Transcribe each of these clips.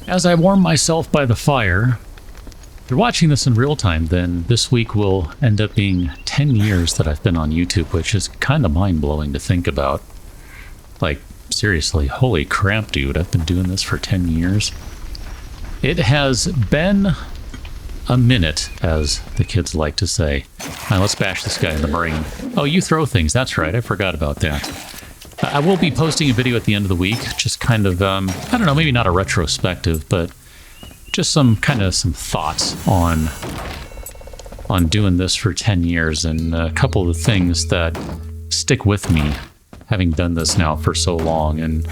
As I warm myself by the fire, if you're watching this in real time, then this week will end up being 10 years that I've been on YouTube, which is kind of mind-blowing to think about. Like, seriously, holy crap, dude, I've been doing this for 10 years. It has been a minute, as the kids like to say. Now, let's bash this guy in the brain. Oh, you throw things, that's right, I forgot about that. I will be posting a video at the end of the week, just kind of, I don't know, maybe not a retrospective, but just some thoughts on doing this for 10 years and a couple of the things that stick with me, having done this now for so long. And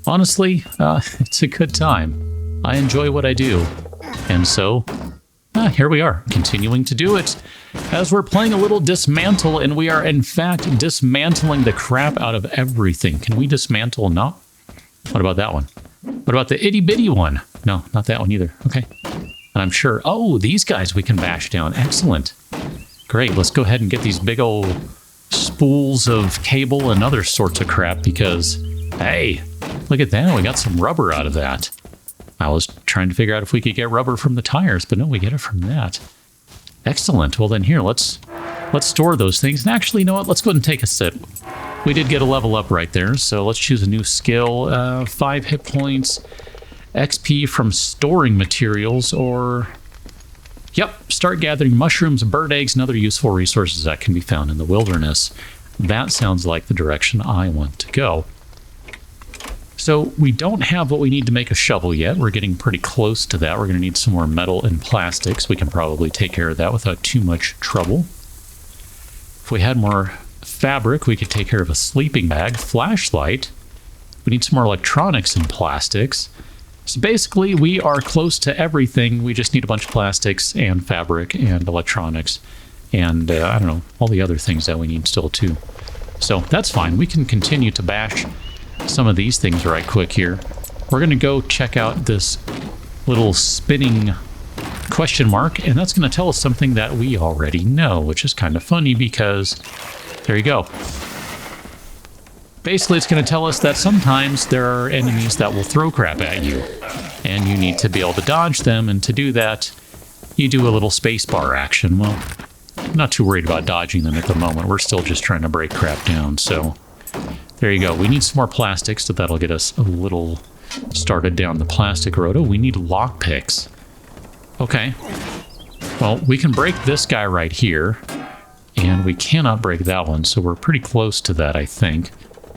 honestly, it's a good time. I enjoy what I do. And so, here we are, continuing to do it as we're playing a little Dysmantle, and we are in fact dismantling the crap out of everything. Can we dismantle? No. What about that one? What about the itty bitty one? No, not that one either. Okay. And I'm sure, oh, these guys we can bash down. Excellent. Great, let's go ahead and get these big old spools of cable and other sorts of crap because, hey, look at that, we got some rubber out of that. I was trying to figure out if we could get rubber from the tires, but no, we get it from that. Excellent. Well, then here, let's store those things. And actually, you know what? Let's go ahead and take a sip. We did get a level up right there, so let's choose a new skill. 5 hit points, XP from storing materials, or... Yep, start gathering mushrooms, bird eggs, and other useful resources that can be found in the wilderness. That sounds like the direction I want to go. So we don't have what we need to make a shovel yet. We're getting pretty close to that. We're going to need some more metal and plastics. We can probably take care of that without too much trouble. If we had more fabric, we could take care of a sleeping bag, flashlight. We need some more electronics and plastics. So basically, we are close to everything. We just need a bunch of plastics and fabric and electronics and, I don't know, all the other things that we need still too. So that's fine. We can continue to bash some of these things right quick here. We're going to go check out this little spinning question mark, and that's going to tell us something that we already know, which is kind of funny because there you go. Basically, it's going to tell us that sometimes there are enemies that will throw crap at you, and you need to be able to dodge them, and to do that, you do a little spacebar action. Well, I'm not too worried about dodging them at the moment. We're still just trying to break crap down, so there you go. We need some more plastics, so that'll get us a little started down the plastic road. Oh, we need lockpicks. Okay. Well, we can break this guy right here, and we cannot break that one, so we're pretty close to that, I think.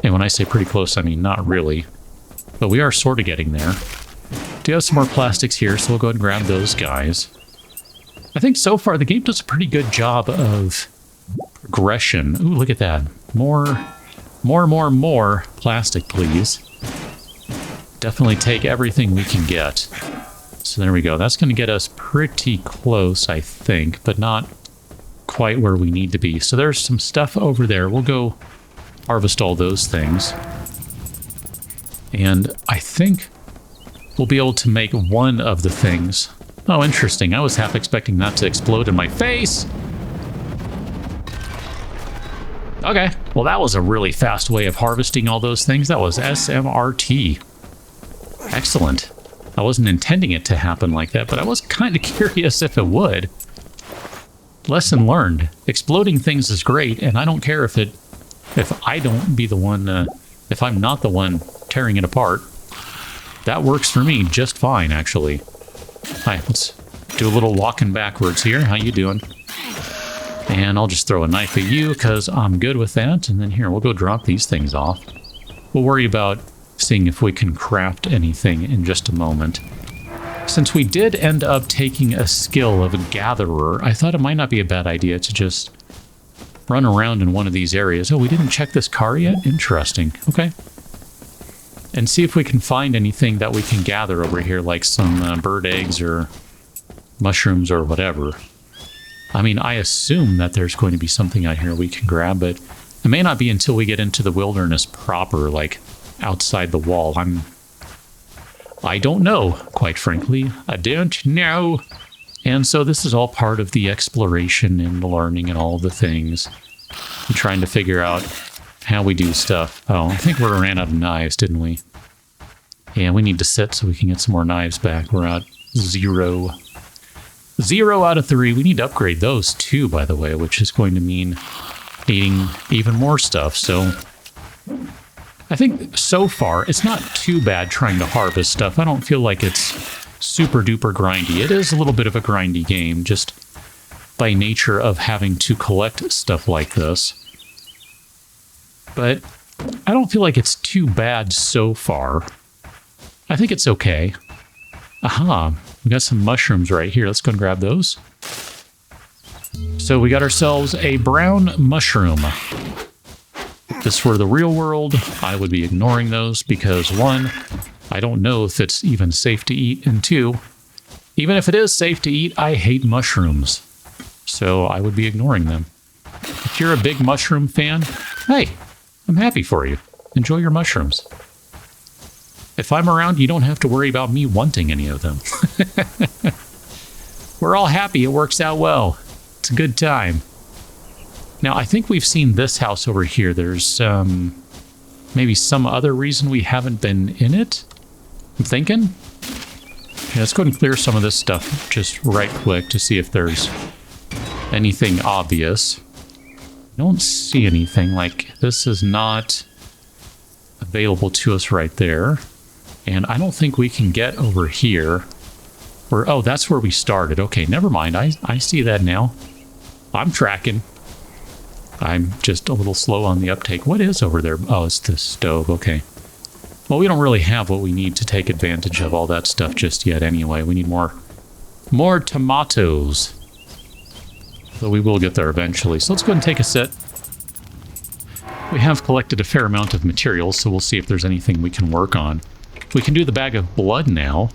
And when I say pretty close, I mean not really. But we are sort of getting there. Do have some more plastics here, so we'll go ahead and grab those guys. I think so far the game does a pretty good job of progression. Ooh, look at that. More plastic, please. Definitely take everything we can get. So there we go. That's going to get us pretty close, I think, but not quite where we need to be. So there's some stuff over there. We'll go harvest all those things. And I think we'll be able to make one of the things. Oh, interesting. I was half expecting that to explode in my face. Okay, well that was a really fast way of harvesting all those things. That was SMRT. Excellent. I wasn't intending it to happen like that, but I was kind of curious if it would. Lesson learned. Exploding things is great, and I don't care if I don't be the one, if I'm not the one tearing it apart. That works for me just fine, actually. Hi, let's do a little walking backwards here. How you doing? And I'll just throw a knife at you because I'm good with that. And then here, we'll go drop these things off. We'll worry about seeing if we can craft anything in just a moment. Since we did end up taking a skill of a gatherer, I thought it might not be a bad idea to just run around in one of these areas. Oh, we didn't check this car yet? Interesting. Okay. And see if we can find anything that we can gather over here, like some bird eggs or mushrooms or whatever. I mean, I assume that there's going to be something out here we can grab, but it may not be until we get into the wilderness proper, like outside the wall. I don't know, quite frankly. I don't know. And so this is all part of the exploration and the learning and all the things. I'm trying to figure out how we do stuff. Oh, I think we ran out of knives, didn't we? And we need to sit so we can get some more knives back. We're at 0. 0 out of 3. We need to upgrade those too, by the way, which is going to mean needing even more stuff. So I think so far it's not too bad trying to harvest stuff. I don't feel like it's super duper grindy. It is a little bit of a grindy game just by nature of having to collect stuff like this. But I don't feel like it's too bad so far. I think it's okay. Aha, we got some mushrooms right here. Let's go and grab those. So we got ourselves a brown mushroom. This for the real world, I would be ignoring those because 1, I don't know if it's even safe to eat, and 2, even if it is safe to eat, I hate mushrooms. So I would be ignoring them. If you're a big mushroom fan, hey, I'm happy for you. Enjoy your mushrooms. If I'm around, you don't have to worry about me wanting any of them. We're all happy. It works out well. It's a good time. Now, I think we've seen this house over here. There's maybe some other reason we haven't been in it. I'm thinking. Okay, let's go ahead and clear some of this stuff just right quick to see if there's anything obvious. I don't see anything. Like, this is not available to us right there. And I don't think we can get over here. Oh, that's where we started. Okay, never mind. I see that now. I'm tracking. I'm just a little slow on the uptake. What is over there? Oh, it's the stove. Okay. Well, we don't really have what we need to take advantage of all that stuff just yet anyway. We need more tomatoes. So we will get there eventually. So let's go ahead and take a sit. We have collected a fair amount of materials, so we'll see if there's anything we can work on. We can do the bag of blood now.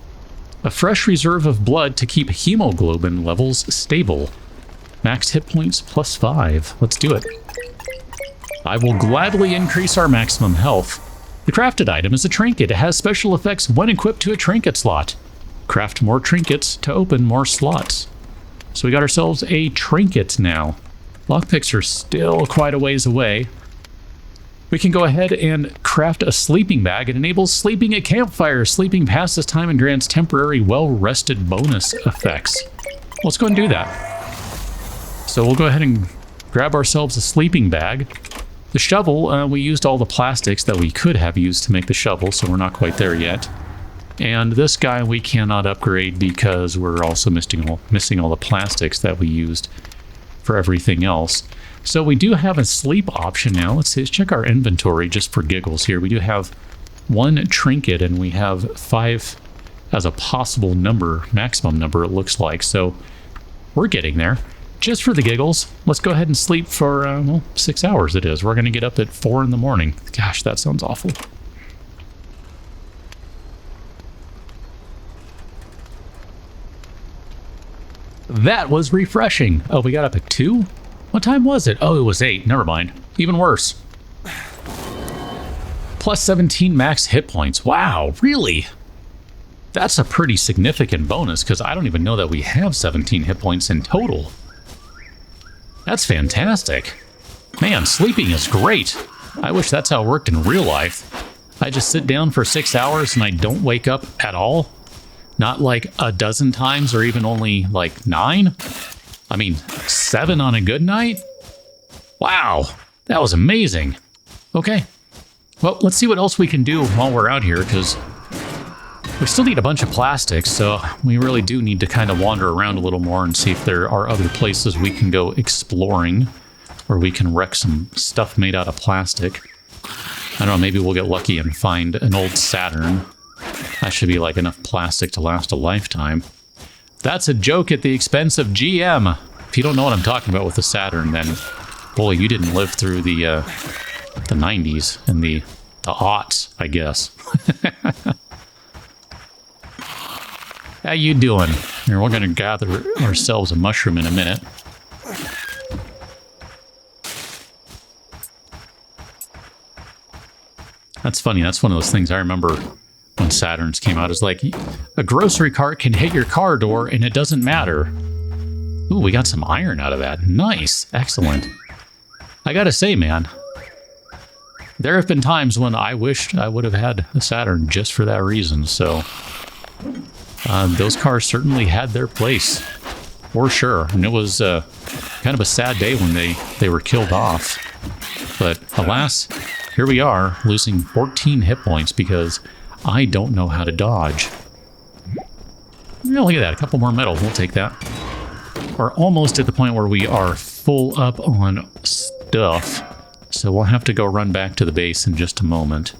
A fresh reserve of blood to keep hemoglobin levels stable. Max hit points +5. Let's do it. I will gladly increase our maximum health. The crafted item is a trinket. It has special effects when equipped to a trinket slot. Craft more trinkets to open more slots. So we got ourselves a trinket now. Lockpicks are still quite a ways away. We can go ahead and craft a sleeping bag. It enables sleeping at campfire. Sleeping passes time and grants temporary well-rested bonus effects. Let's go and do that. So we'll go ahead and grab ourselves a sleeping bag. The shovel, we used all the plastics that we could have used to make the shovel, so we're not quite there yet. And this guy we cannot upgrade because we're also missing all the plastics that we used for everything else. So we do have a sleep option now. Let's check our inventory just for giggles here. We do have 1 trinket and we have 5 as a possible number, maximum number it looks like. So we're getting there. Just for the giggles, let's go ahead and sleep for, well, 6 hours it is. We're going to get up at 4 in the morning. Gosh, that sounds awful. That was refreshing. Oh, we got up at 2? What time was it? Oh, it was 8. Never mind. Even worse. +17 max hit points. Wow, really? That's a pretty significant bonus because I don't even know that we have 17 hit points in total. That's fantastic. Man, sleeping is great. I wish that's how it worked in real life. I just sit down for 6 hours and I don't wake up at all. Not like a dozen times or even only like 9. I mean, 7 on a good night? Wow, that was amazing. Okay, well, let's see what else we can do while we're out here, because we still need a bunch of plastics, so we really do need to kind of wander around a little more and see if there are other places we can go exploring, where we can wreck some stuff made out of plastic. I don't know, maybe we'll get lucky and find an old Saturn. That should be like enough plastic to last a lifetime. That's a joke at the expense of GM. If you don't know what I'm talking about with the Saturn, then, boy, you didn't live through the 90s and the aughts, I guess. How you doing? Here, we're going to gather ourselves a mushroom in a minute. That's funny. That's one of those things I remember when Saturns came out. It's like, a grocery cart can hit your car door and it doesn't matter. Ooh, we got some iron out of that. Nice. Excellent. I gotta say, man, There have been times when I wished I would have had a Saturn just for that reason, so those cars certainly had their place, for sure. And it was kind of a sad day when they were killed off. But alas, here we are, losing 14 hit points because I don't know how to dodge. Yeah, look at that, a couple more metal, we'll take that. We're almost at the point where we are full up on stuff, so we'll have to go run back to the base in just a moment.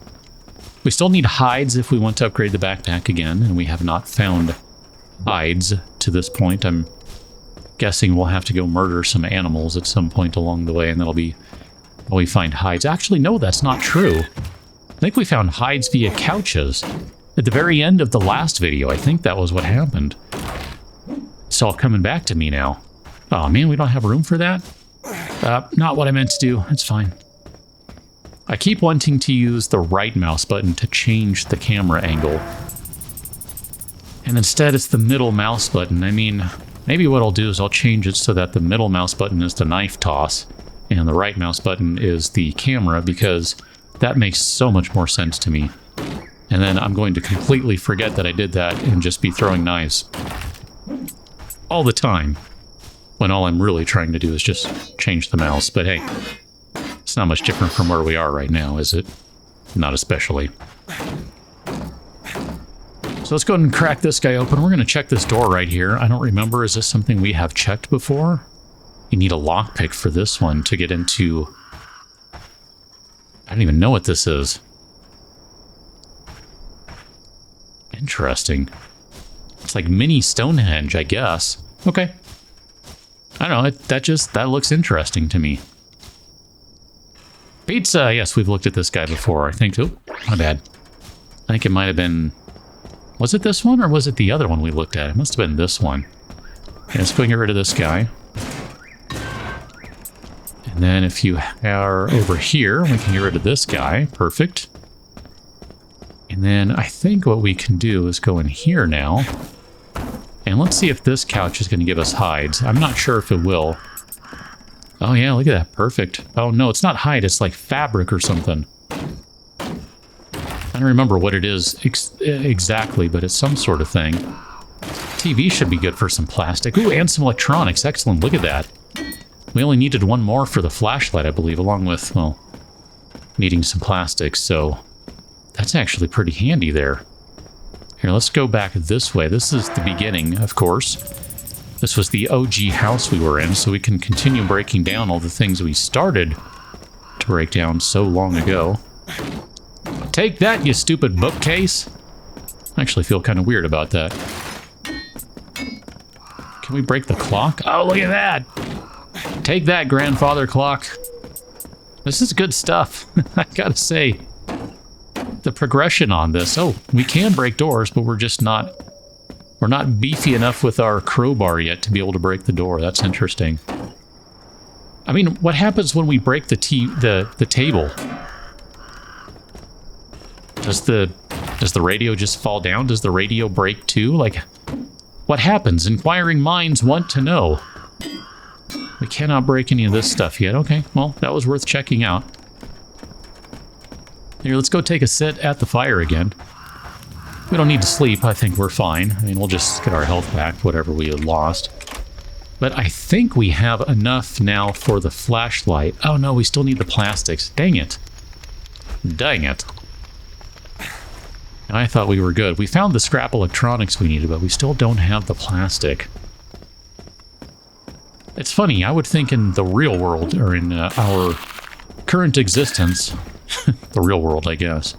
We still need hides if we want to upgrade the backpack again, and we have not found hides to this point. I'm guessing we'll have to go murder some animals at some point along the way, and that'll be how we find hides. Actually, no, that's not true. I think we found hides via couches. At the very end of the last video, I think that was what happened. It's all coming back to me now. Oh man, we don't have room for that? Not what I meant to do. It's fine. I keep wanting to use the right mouse button to change the camera angle. And instead it's the middle mouse button. I mean, maybe what I'll do is I'll change it so that the middle mouse button is the knife toss and the right mouse button is the camera, because that makes so much more sense to me. And then I'm going to completely forget that I did that and just be throwing knives all the time, when all I'm really trying to do is just change the mouse. But hey, it's not much different from where we are right now, is it? Not especially. So let's go ahead and crack this guy open. We're going to check this door right here. I don't remember, is this something we have checked before? You need a lockpick for this one to get into... I don't even know what this is. Interesting. It's like mini Stonehenge, I guess. Okay. I don't know, that looks interesting to me. Pizza! Yes, we've looked at this guy before, I think. Oh, my bad. I think it might have been... Was it this one, or was it the other one we looked at? It must have been this one. Okay, let's go and get rid of this guy. And then if you are over here, we can get rid of this guy. Perfect. And then I think what we can do is go in here now. And let's see if this couch is going to give us hides. I'm not sure if it will. Oh yeah, look at that. Perfect. Oh no, it's not hide. It's like fabric or something. I don't remember what it is exactly, but it's some sort of thing. TV should be good for some plastic. Ooh, and some electronics. Excellent. Look at that. We only needed one more for the flashlight, I believe, along with, well, needing some plastic. So that's actually pretty handy there. Here, let's go back this way. This is the beginning, of course. This was the OG house we were in, so we can continue breaking down all the things we started to break down so long ago. Take that, you stupid bookcase! I actually feel kind of weird about that. Can we break the clock? Oh, look at that! Take that, grandfather clock. This is good stuff, I gotta say. The progression on this. Oh, we can break doors, but we're just not... We're not beefy enough with our crowbar yet to be able to break the door. That's interesting. I mean, what happens when we break the table? Does the radio just fall down? Does the radio break too? Like, what happens? Inquiring minds want to know. We cannot break any of this stuff yet. Okay, well, that was worth checking out. Here, let's go take a sit at the fire again. We don't need to sleep. I think we're fine. I mean, we'll just get our health back, whatever we had lost. But I think we have enough now for the flashlight. Oh no, we still need the plastics. Dang it. Dang it. I thought we were good. We found the scrap electronics we needed, but we still don't have the plastic. It's funny, I would think in the real world, or in our current existence, the real world, I guess,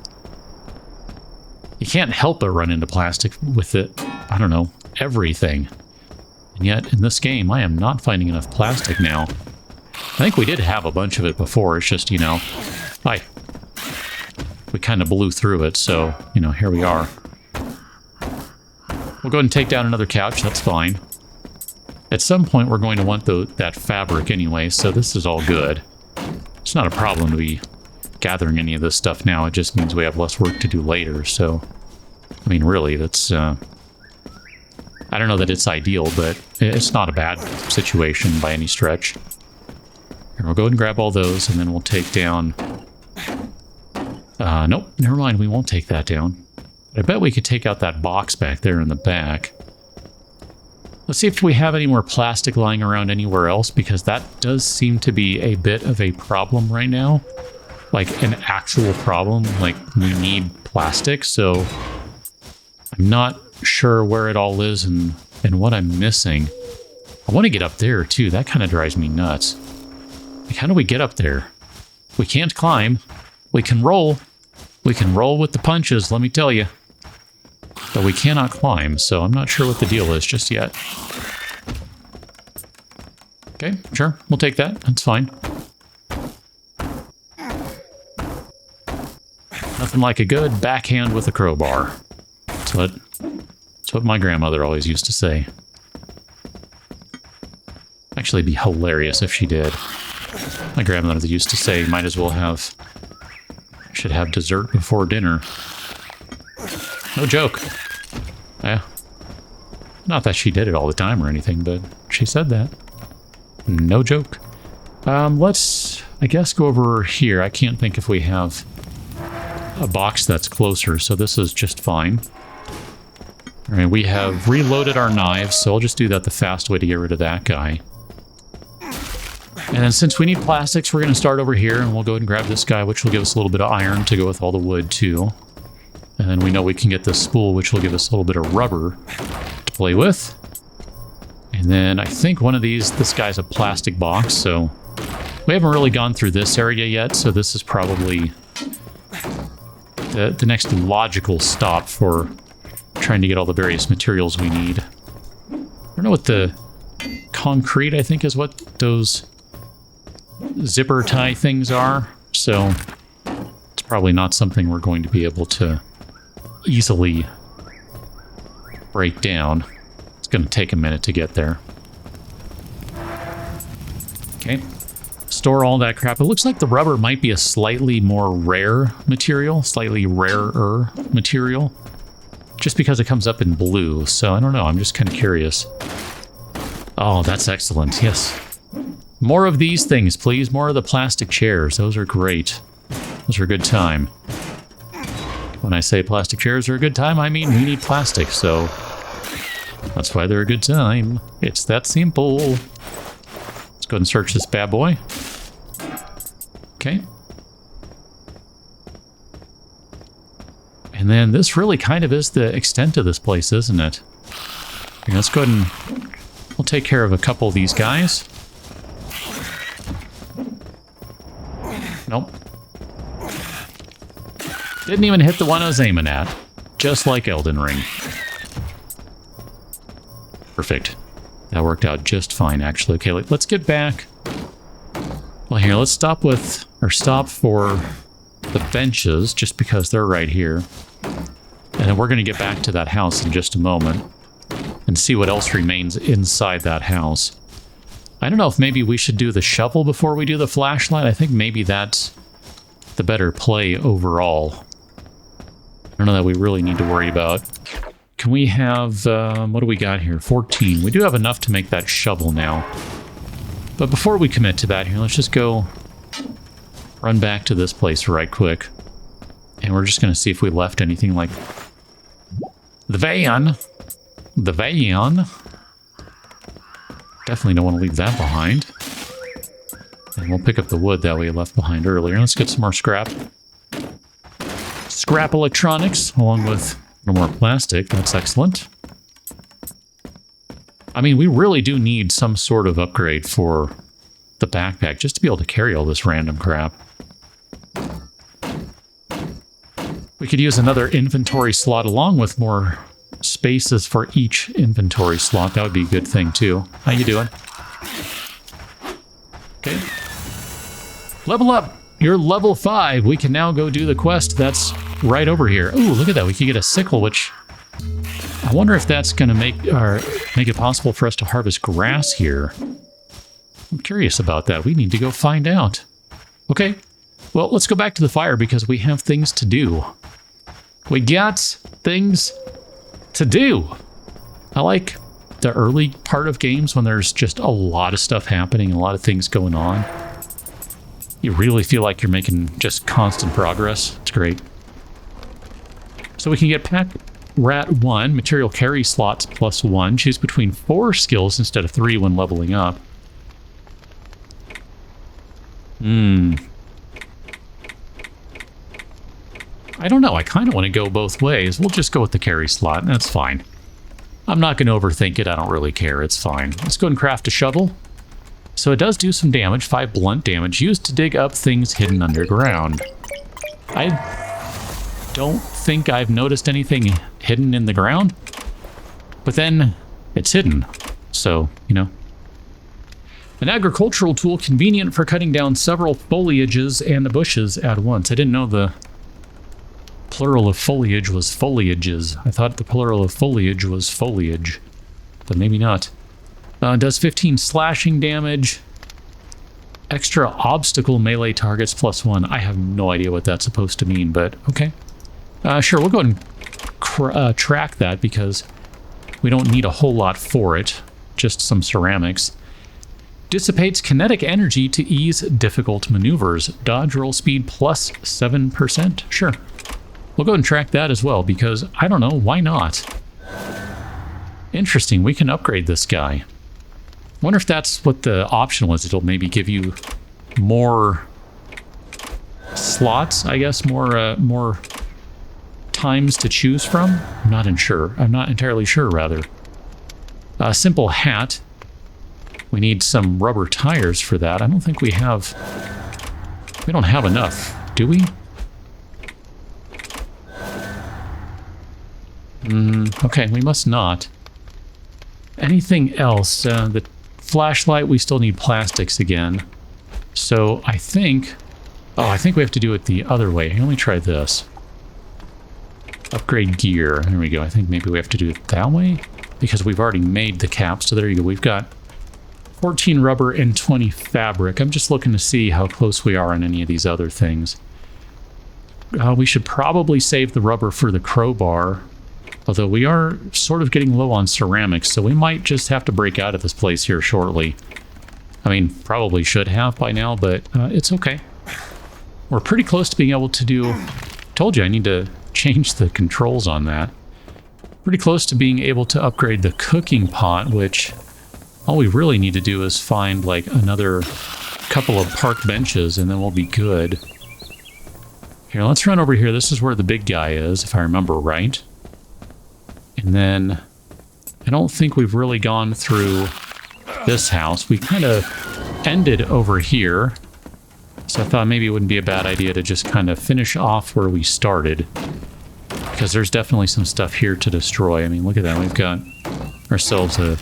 you can't help but run into plastic with it, I don't know, everything. And yet, in this game, I am not finding enough plastic now. I think we did have a bunch of it before, it's just, you know, we kind of blew through it, so, you know, here we are. We'll go ahead and take down another couch, that's fine. At some point, we're going to want that fabric anyway, so this is all good. It's not a problem to be gathering any of this stuff now, it just means we have less work to do later, so... I mean, really, that's, I don't know that it's ideal, but it's not a bad situation by any stretch. Here, we'll go ahead and grab all those, and then we'll take down Nope, never mind, we won't take that down. I bet we could take out that box back there in the back. Let's see if we have any more plastic lying around anywhere else, because that does seem to be a bit of a problem right now. Like, an actual problem. Like, we need plastic, so I'm not sure where it all is and what I'm missing. I want to get up there, too. That kind of drives me nuts. Like, how do we get up there? We can't climb. We can roll. We can roll with the punches, let me tell you. But we cannot climb, so I'm not sure what the deal is just yet. Okay, sure, we'll take that. That's fine. Nothing like a good backhand with a crowbar. That's what my grandmother always used to say. Actually, it'd be hilarious if she did. My grandmother used to say, might as well have... should have dessert before dinner. No joke. Yeah. Not that she did it all the time or anything, but she said that. No joke. Let's, I guess, go over here. I can't think if we have a box that's closer, so this is just fine. All right, we have reloaded our knives, so I'll just do that the fast way to get rid of that guy. And then since we need plastics, we're going to start over here, and we'll go ahead and grab this guy, which will give us a little bit of iron to go with all the wood, too. And then we know we can get this spool, which will give us a little bit of rubber to play with. And then I think one of these, this guy's a plastic box, so we haven't really gone through this area yet, so this is probably the next logical stop for trying to get all the various materials we need. I don't know what the concrete, I think, is what those zipper tie things are, so it's probably not something we're going to be able to easily break down. It's going to take a minute to get there. Okay, store all that crap. It looks like the rubber might be a slightly more rare material, slightly rarer material, just because it comes up in blue, so I don't know, I'm just kind of curious. Oh, that's excellent, yes. More of these things, please. More of the plastic chairs. Those are great. Those are a good time. When I say plastic chairs are a good time, I mean we need plastic, so that's why they're a good time. It's that simple. Let's go ahead and search this bad boy. Okay. And then this really kind of is the extent of this place, isn't it? Okay, let's go ahead and we'll take care of a couple of these guys. Nope. Didn't even hit the one I was aiming at. Just like Elden Ring. Perfect. That worked out just fine, actually. Okay, let's get back. Well, here, let's stop with, or stop for the benches, just because they're right here. And then we're going to get back to that house in just a moment and see what else remains inside that house. I don't know if maybe we should do the shovel before we do the flashlight. I think maybe that's the better play overall. I don't know that we really need to worry about. Can we have, what do we got here? 14. We do have enough to make that shovel now. But before we commit to that here, let's just go run back to this place right quick. And we're just going to see if we left anything like the van. The van. Definitely don't want to leave that behind. And we'll pick up the wood that we left behind earlier. Let's get some more scrap. Scrap electronics, along with a little more plastic. That's excellent. I mean, we really do need some sort of upgrade for the backpack, just to be able to carry all this random crap. We could use another inventory slot along with more spaces for each inventory slot. That would be a good thing, too. How you doing? Okay. Level up! You're level 5. We can now go do the quest that's right over here. Ooh, look at that. We can get a sickle, which... I wonder if that's going to make it possible for us to harvest grass here. I'm curious about that. We need to go find out. Okay. Well, let's go back to the fire because we have things to do. We got things to do. I like the early part of games when there's just a lot of stuff happening, a lot of things going on. You really feel like you're making just constant progress. That's great. So we can get Pack Rat 1, material carry slots +1. Choose between 4 skills instead of 3 when leveling up. I don't know. I kind of want to go both ways. We'll just go with the carry slot. That's fine. I'm not going to overthink it. I don't really care. It's fine. Let's go and craft a shovel. So it does do some damage. 5 blunt damage. Used to dig up things hidden underground. I don't think I've noticed anything hidden in the ground. But then it's hidden. So, you know. An agricultural tool convenient for cutting down several foliages and the bushes at once. I didn't know the plural of foliage was foliages. I thought the plural of foliage was foliage, but maybe not. Does 15 slashing damage. Extra obstacle melee targets +1. I have no idea what that's supposed to mean, but okay. Sure, we'll go ahead and track that because we don't need a whole lot for it. Just some ceramics. Dissipates kinetic energy to ease difficult maneuvers. Dodge roll speed +7%. Sure. We'll go ahead and track that as well, because, I don't know, why not? Interesting, we can upgrade this guy. Wonder if that's what the option was. It'll maybe give you more slots, I guess, more times to choose from? I'm not entirely sure, rather. A simple hat. We need some rubber tires for that. I don't think we have... We don't have enough, do we? Okay, we must not. Anything else? The flashlight, we still need plastics again. So I think... Oh, I think we have to do it the other way. Let me try this. Upgrade gear. There we go. I think maybe we have to do it that way, because we've already made the cap. So there you go. We've got 14 rubber and 20 fabric. I'm just looking to see how close we are on any of these other things. We should probably save the rubber for the crowbar. Although we are sort of getting low on ceramics, so we might just have to break out of this place here shortly. I mean, probably should have by now, but it's okay. We're pretty close to being able to do... Told you I need to change the controls on that. Pretty close to being able to upgrade the cooking pot, which all we really need to do is find like another couple of park benches and then we'll be good. Here, let's run over here. This is where the big guy is, if I remember right. And then I don't think we've really gone through this house. We kind of ended over here. So I thought maybe it wouldn't be a bad idea to just kind of finish off where we started. Because there's definitely some stuff here to destroy. I mean, look at that. We've got ourselves a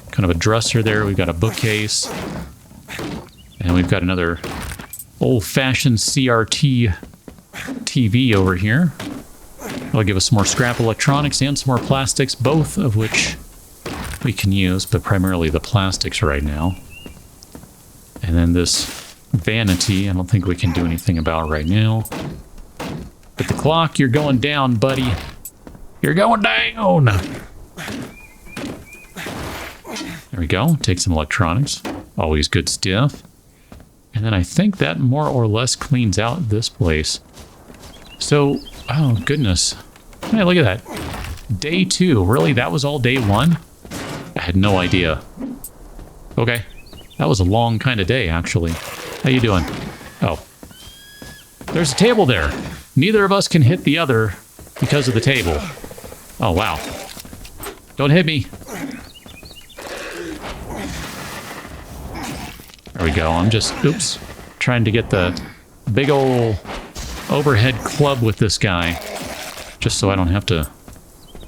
kind of a dresser there. We've got a bookcase. And we've got another old-fashioned CRT TV over here. That'll give us some more scrap electronics and some more plastics, both of which we can use, but primarily the plastics right now. And then this vanity, I don't think we can do anything about right now. But the clock, you're going down, buddy. You're going down! There we go. Take some electronics. Always good stuff. And then I think that more or less cleans out this place. So... Oh, goodness. Hey, look at that. Day 2. Really? That was all day 1? I had no idea. Okay. That was a long kind of day, actually. How you doing? Oh. There's a table there. Neither of us can hit the other because of the table. Oh, wow. Don't hit me. There we go. I'm just, oops, trying to get the big ol' overhead club with this guy, just so I don't have to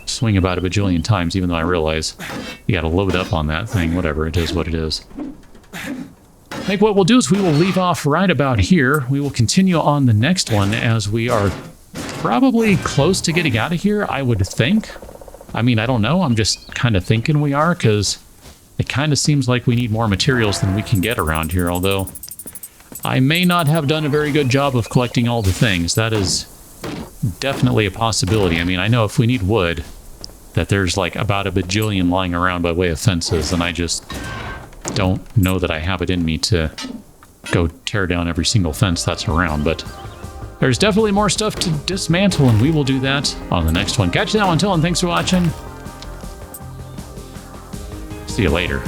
swing about a bajillion times, even though I realize you gotta load up on that thing. Whatever, it is what it is. I think what we'll do is we will leave off right about here. We will continue on the next one as we are probably close to getting out of here, I would think. I mean, I don't know. I'm just kind of thinking we are, because it kind of seems like we need more materials than we can get around here, although I may not have done a very good job of collecting all the things. That is definitely a possibility. I mean, I know if we need wood, that there's like about a bajillion lying around by way of fences, and I just don't know that I have it in me to go tear down every single fence that's around, but there's definitely more stuff to dismantle, and we will do that on the next one. Catch you now. Until then, thanks for watching. See you later.